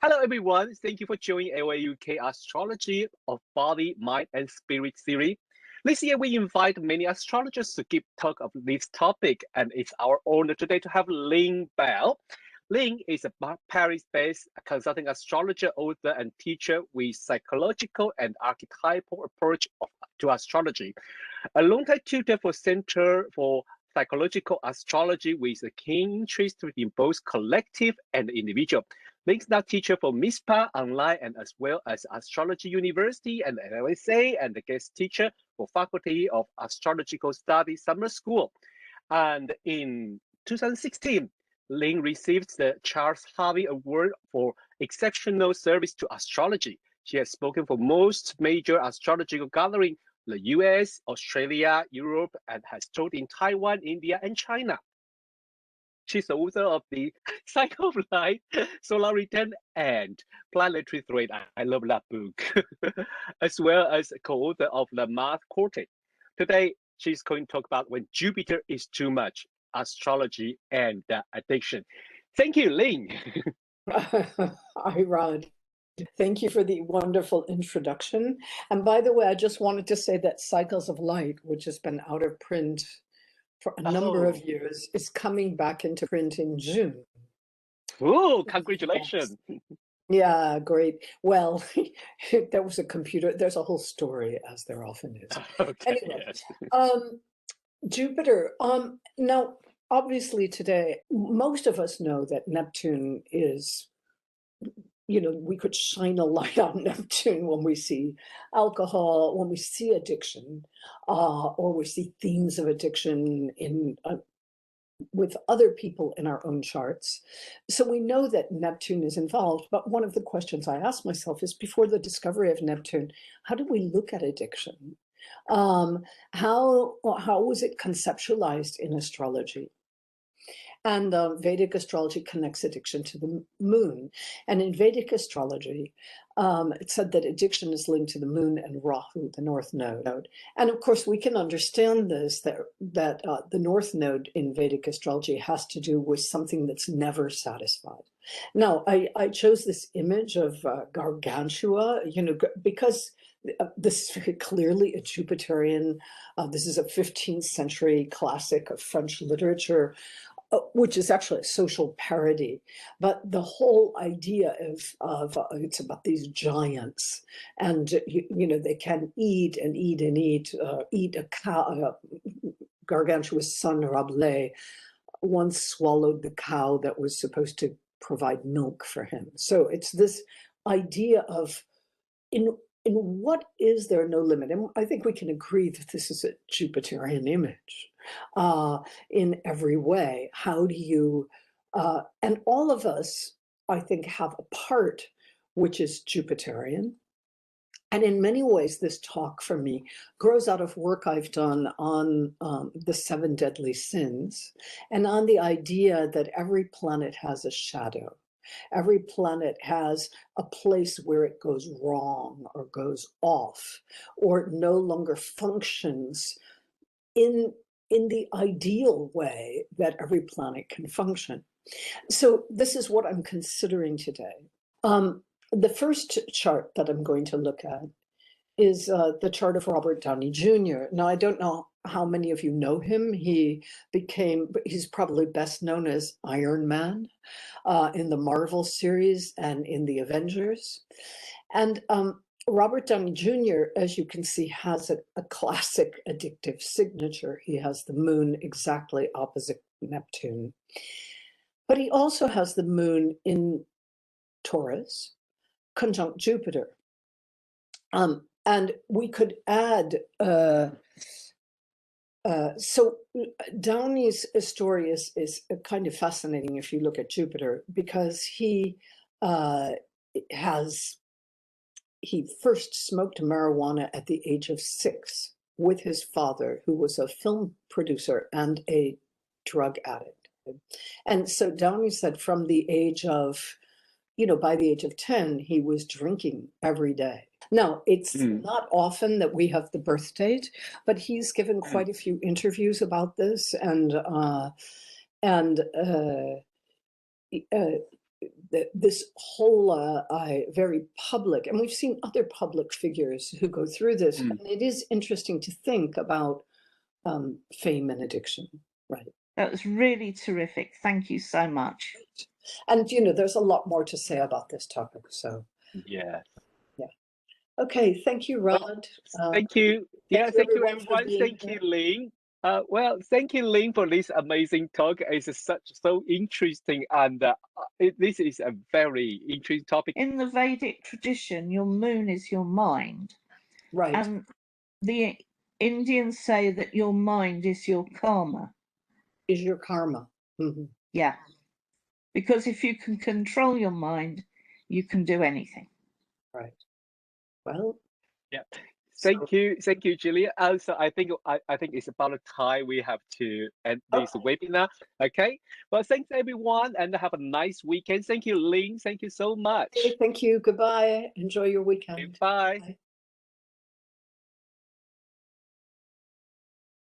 Hello, everyone. Thank you for joining AOA UK Astrology of Body, Mind, and Spirit series. This year, we invite many astrologers to give talk of this topic, and it's our honor today to have Lynn Bell. Lynn is a Paris-based consulting astrologer, author, and teacher with psychological and archetypal approach to astrology. A longtime tutor for Center for Psychological Astrology with a keen interest in both collective and individual. Lynn's now teacher for MISPA online and as well as Astrology University and LSA, and the guest teacher for Faculty of Astrological Studies Summer School. And in 2016, Lynn received the Charles Harvey Award for exceptional service to astrology. She has spoken for most major astrological gatherings, the US, Australia, Europe, and has taught in Taiwan, India, and China. She's the author of the Cycle of Light, Solar Return, and Planetary Thread. I love that book, as well as co-author of the Mars Quartet. Today, she's going to talk about when Jupiter is too much, astrology and addiction. Thank you, Lynn. Hi, Rod. Thank you for the wonderful introduction. And by the way, I just wanted to say that Cycles of Light, which has been out of print for a number of years, is coming back into print in June. Oh, congratulations. Yeah, great. Well, there was a computer, there's a whole story, as there often is. Okay, anyway, yes. Jupiter. Now, obviously today, most of us know that Neptune is, you know, we could shine a light on Neptune when we see alcohol, when we see addiction, or we see themes of addiction in with other people in our own charts. So we know that Neptune is involved, but one of the questions I ask myself is, before the discovery of Neptune, how did we look at addiction? How was it conceptualized in astrology? And Vedic astrology connects addiction to the moon. And in Vedic astrology, it said that addiction is linked to the moon and Rahu, the north node. And of course, we can understand this, that the north node in Vedic astrology has to do with something that's never satisfied. Now, I chose this image of Gargantua, you know, because this is very clearly a Jupiterian. This is a 15th century classic of French literature, which is actually a social parody, but the whole idea of it's about these giants, and you know, they can eat and eat and eat a cow. Gargantua's son Rabelais once swallowed the cow that was supposed to provide milk for him. So it's this idea of in what is there no limit? And I think we can agree that this is a Jupiterian image in every way. How do you, and all of us, I think, have a part which is Jupiterian. And in many ways, this talk for me grows out of work I've done on the 7 deadly sins and on the idea that every planet has a shadow. Every planet has a place where it goes wrong or goes off or no longer functions in the ideal way that every planet can function. So this is what I'm considering today. The first chart that I'm going to look at is the chart of Robert Downey Jr. Now, I don't know how many of you know him. He's probably best known as Iron Man in the Marvel series and in the Avengers. And Robert Downey Jr., as you can see, has a classic addictive signature. He has the moon exactly opposite Neptune. But he also has the moon in Taurus, conjunct Jupiter. And we could add, so Downey's story is kind of fascinating if you look at Jupiter, because he first smoked marijuana at the age of 6 with his father, who was a film producer and a drug addict. And so Downey said from the age of, you know, by the age of 10, he was drinking every day. Now, it's not often that we have the birth date, but he's given quite a few interviews about this, and this whole very public, and we've seen other public figures who go through this, and it is interesting to think about fame and addiction, right? That was really terrific. Thank you so much. And, there's a lot more to say about this topic, so. Yeah. Okay, thank you, Rod. Thank you. Yeah, thank you, everyone. Thank here. you, Lynn. Well, thank you, Lynn, for this amazing talk. It's so interesting, and this is a very interesting topic. In the Vedic tradition, your moon is your mind. Right. And the Indians say that your mind is your karma. Is your karma. Mm-hmm. Yeah. Because if you can control your mind, you can do anything. Right. Well, yeah. Thank you, Julia. Also, I think it's about the time we have to end this webinar. Okay. Well, thanks everyone, and have a nice weekend. Thank you, Lynn. Thank you so much. Okay, thank you. Goodbye. Enjoy your weekend. Bye. Bye.